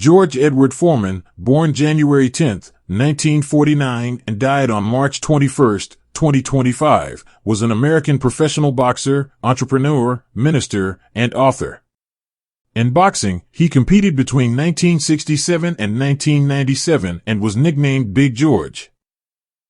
George Edward Foreman, born January 10, 1949 and died on March 21, 2025, was an American professional boxer, entrepreneur, minister, and author. In boxing, he competed between 1967 and 1997 and was nicknamed Big George.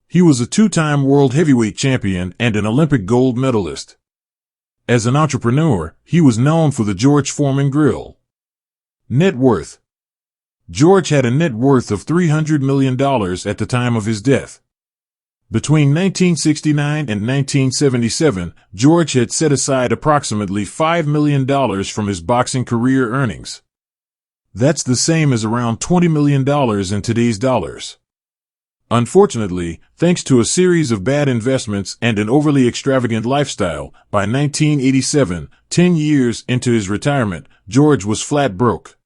He was a two-time world heavyweight champion and an Olympic gold medalist. As an entrepreneur, he was known for the George Foreman Grill. Net worth. George had a net worth of $300 million at the time of his death. Between 1969 and 1977, George had set aside approximately $5 million from his boxing career earnings. That's the same as around $20 million in today's dollars. Unfortunately, thanks to a series of bad investments and an overly extravagant lifestyle, by 1987, 10 years into his retirement, George was flat broke.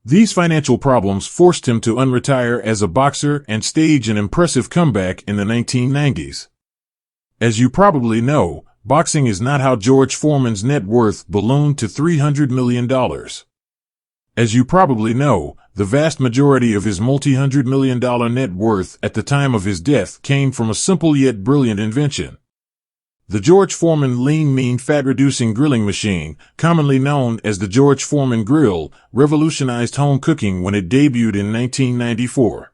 These financial problems forced him to unretire as a boxer and stage an impressive comeback in the 1990s. As you probably know, boxing is not how George Foreman's net worth ballooned to $300 million. As you probably know, the vast majority of his multi-hundred million dollar net worth at the time of his death came from a simple yet brilliant invention. The George Foreman lean mean fat reducing grilling machine, commonly known as the George Foreman Grill, revolutionized home cooking when it debuted in 1994.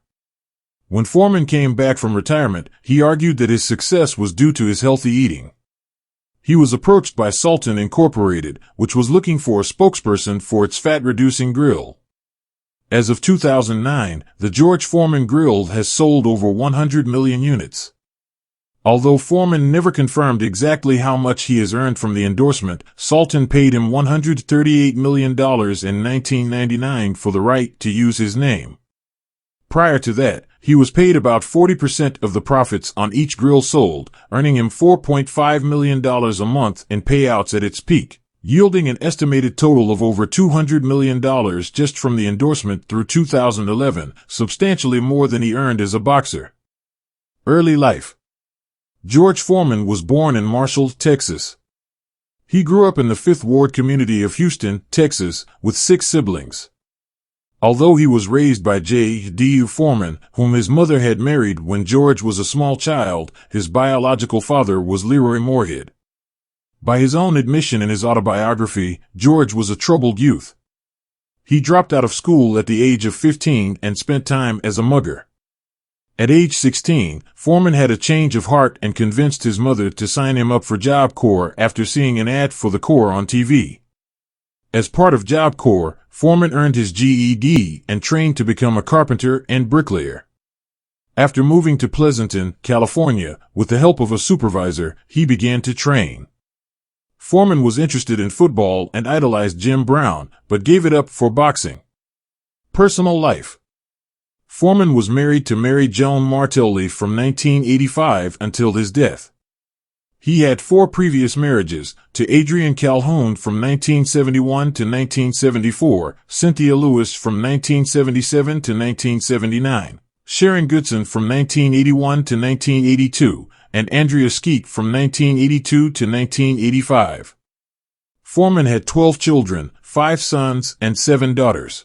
When Foreman came back from retirement, he argued that his success was due to his healthy eating. He was approached by Sultan Incorporated, which was looking for a spokesperson for its fat-reducing grill. As of 2009, the George Foreman Grill has sold over 100 million units. Although Foreman never confirmed exactly how much he has earned from the endorsement, Sultan paid him $138 million in 1999 for the right to use his name. Prior to that, he was paid about 40% of the profits on each grill sold, earning him $4.5 million a month in payouts at its peak, yielding an estimated total of over $200 million just from the endorsement through 2011, substantially more than he earned as a boxer. Early life. George Foreman was born in Marshall, Texas. He grew up in the Fifth Ward community of Houston, Texas, with 6 siblings. Although he was raised by J.D. Foreman, whom his mother had married when George was a small child, his biological father was Leroy Moorhead. By his own admission in his autobiography, George was a troubled youth. He dropped out of school at the age of 15 and spent time as a mugger. At age 16, Foreman had a change of heart and convinced his mother to sign him up for Job Corps after seeing an ad for the Corps on TV. As part of Job Corps, Foreman earned his GED and trained to become a carpenter and bricklayer. After moving to Pleasanton, California, with the help of a supervisor, he began to train. Foreman was interested in football and idolized Jim Brown, but gave it up for boxing. Personal life. Foreman was married to Mary Joan Martelli from 1985 until his death. He had 4 previous marriages, to Adrian Calhoun from 1971 to 1974, Cynthia Lewis from 1977 to 1979, Sharon Goodson from 1981 to 1982, and Andrea Skeet from 1982 to 1985. Foreman had 12 children, 5 sons and 7 daughters.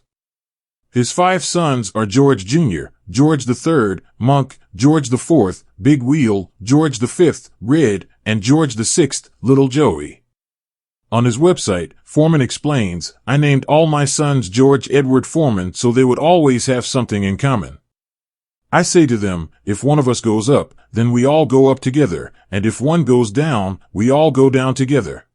His 5 sons are George Jr., George III, Monk, George IV, Big Wheel, George V, Red, and George VI, Little Joey. On his website, Foreman explains, "I named all my sons George Edward Foreman so they would always have something in common. I say to them, if one of us goes up, then we all go up together, and if one goes down, we all go down together."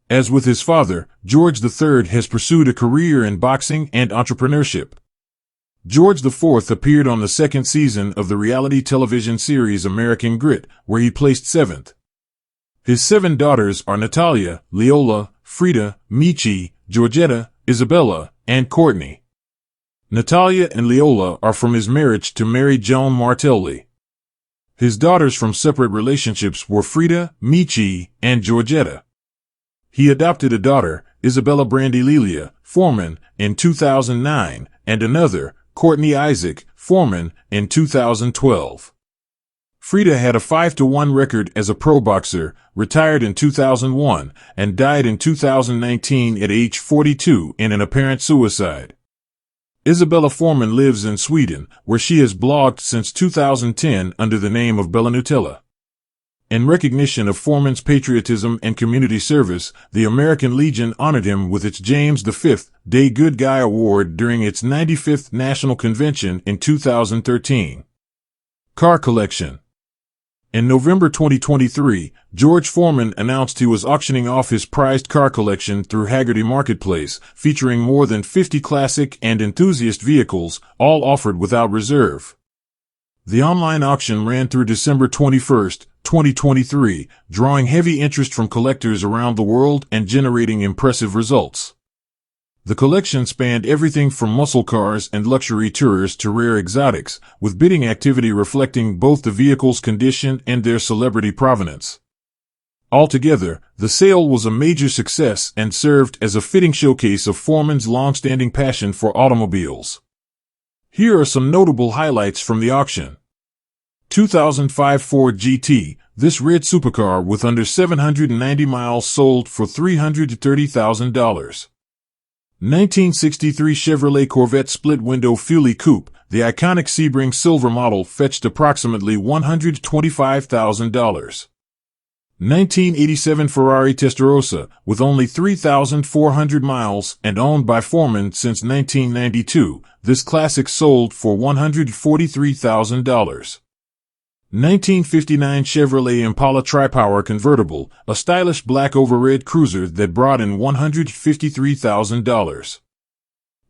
As with his father, George III has pursued a career in boxing and entrepreneurship. George IV appeared on the 2nd season of the reality television series American Grit, where he placed 7th. His 7 daughters are Natalia, Leola, Frida, Michi, Georgetta, Isabella, and Courtney. Natalia and Leola are from his marriage to Mary Joan Martelli. His daughters from separate relationships were Frida, Michi, and Georgetta. He adopted a daughter, Isabella Brandy Foreman, in 2009, and another, Courtney Isaac Foreman, in 2012. Frida had a 5-1 record as a pro boxer, retired in 2001, and died in 2019 at age 42 in an apparent suicide. Isabella Foreman lives in Sweden, where she has blogged since 2010 under the name of Bella Nutella. In recognition of Foreman's patriotism and community service, the American Legion honored him with its James V. Day Good Guy Award during its 95th National Convention in 2013. Car collection. In November 2023, George Foreman announced he was auctioning off his prized car collection through Haggerty Marketplace, featuring more than 50 classic and enthusiast vehicles, all offered without reserve. The online auction ran through December 21, 2023, drawing heavy interest from collectors around the world and generating impressive results. The collection spanned everything from muscle cars and luxury tourers to rare exotics, with bidding activity reflecting both the vehicle's condition and their celebrity provenance. Altogether, the sale was a major success and served as a fitting showcase of Foreman's long-standing passion for automobiles. Here are some notable highlights from the auction. 2005 Ford GT. This red supercar with under 790 miles sold for $330,000. 1963 Chevrolet Corvette split-window Fully Coupe. The iconic Sebring silver model fetched approximately $125,000. 1987 Ferrari Testarossa, with only 3,400 miles and owned by Foreman since 1992, this classic sold for $143,000. 1959 Chevrolet Impala Tri-Power Convertible, a stylish black over red cruiser that brought in $153,000.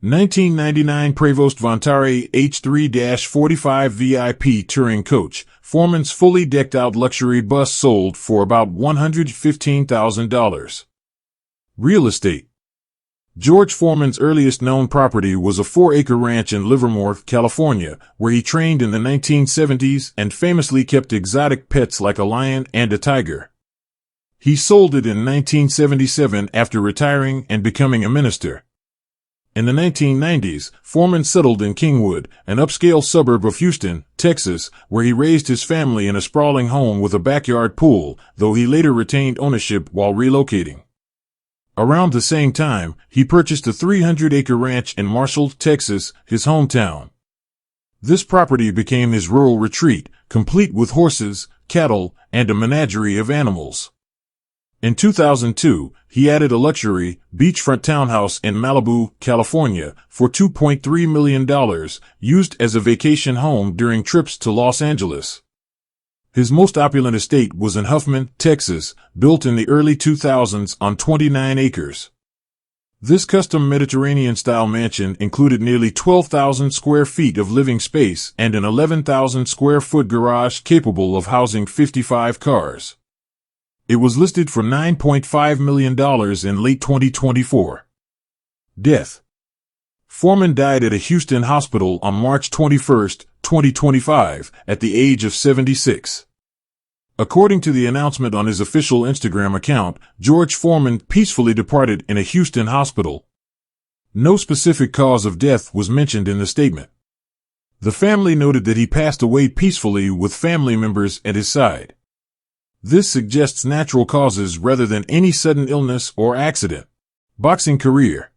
1999 Prevost Vontare H3-45 VIP Touring Coach, Foreman's fully decked-out luxury bus sold for about $115,000. Real estate. George Foreman's earliest known property was a 4-acre ranch in Livermore, California, where he trained in the 1970s and famously kept exotic pets like a lion and a tiger. He sold it in 1977 after retiring and becoming a minister. In the 1990s, Foreman settled in Kingwood, an upscale suburb of Houston, Texas, where he raised his family in a sprawling home with a backyard pool, though he later retained ownership while relocating. Around the same time, he purchased a 300-acre ranch in Marshall, Texas, his hometown. This property became his rural retreat, complete with horses, cattle, and a menagerie of animals. In 2002, he added a luxury, beachfront townhouse in Malibu, California, for $2.3 million, used as a vacation home during trips to Los Angeles. His most opulent estate was in Huffman, Texas, built in the early 2000s on 29 acres. This custom Mediterranean-style mansion included nearly 12,000 square feet of living space and an 11,000 square foot garage capable of housing 55 cars. It was listed for $9.5 million in late 2024. Death. Foreman died at a Houston hospital on March 21, 2025, at the age of 76. According to the announcement on his official Instagram account, George Foreman peacefully departed in a Houston hospital. No specific cause of death was mentioned in the statement. The family noted that he passed away peacefully with family members at his side. This suggests natural causes rather than any sudden illness or accident. Boxing career.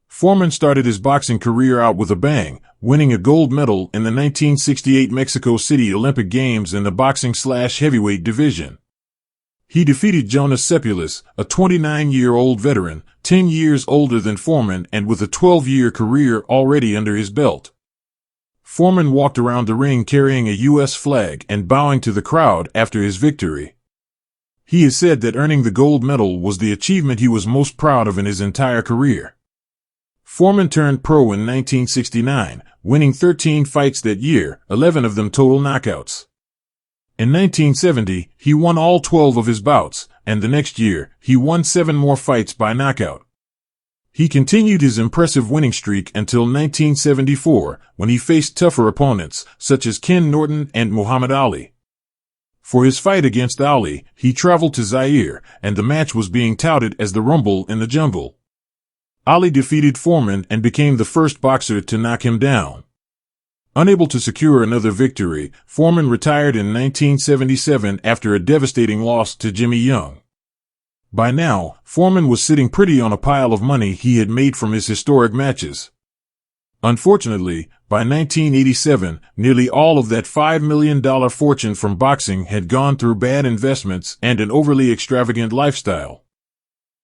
Foreman started his boxing career out with a bang, winning a gold medal in the 1968 Mexico City Olympic Games in the boxing/heavyweight division. He defeated Jonas Sepulus, a 29-year-old veteran, 10 years older than Foreman and with a 12-year career already under his belt. Foreman walked around the ring carrying a U.S. flag and bowing to the crowd after his victory. He has said that earning the gold medal was the achievement he was most proud of in his entire career. Foreman turned pro in 1969, winning 13 fights that year, 11 of them total knockouts. In 1970, he won all 12 of his bouts, and the next year, he won 7 more fights by knockout. He continued his impressive winning streak until 1974, when he faced tougher opponents, such as Ken Norton and Muhammad Ali. For his fight against Ali, he traveled to Zaire, and the match was being touted as the Rumble in the Jungle. Ali defeated Foreman and became the first boxer to knock him down. Unable to secure another victory, Foreman retired in 1977 after a devastating loss to Jimmy Young. By now, Foreman was sitting pretty on a pile of money he had made from his historic matches. Unfortunately, by 1987, nearly all of that $5 million fortune from boxing had gone through bad investments and an overly extravagant lifestyle.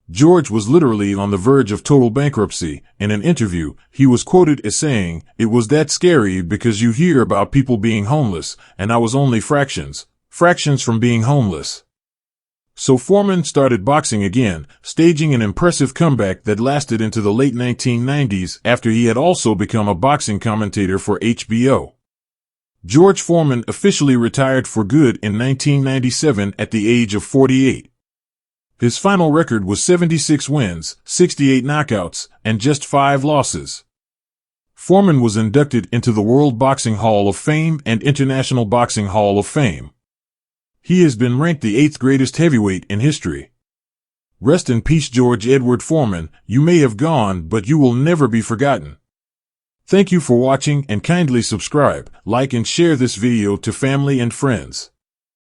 George was literally on the verge of total bankruptcy. In an interview, he was quoted as saying, "It was that scary because you hear about people being homeless, and I was only fractions from being homeless." So Foreman started boxing again, staging an impressive comeback that lasted into the late 1990s after he had also become a boxing commentator for HBO. George Foreman officially retired for good in 1997 at the age of 48. His final record was 76 wins, 68 knockouts, and just 5 losses. Foreman was inducted into the World Boxing Hall of Fame and International Boxing Hall of Fame. He has been ranked the 8th greatest heavyweight in history. Rest in peace, George Edward Foreman. You may have gone, but you will never be forgotten. Thank you for watching, and kindly subscribe, like and share this video to family and friends.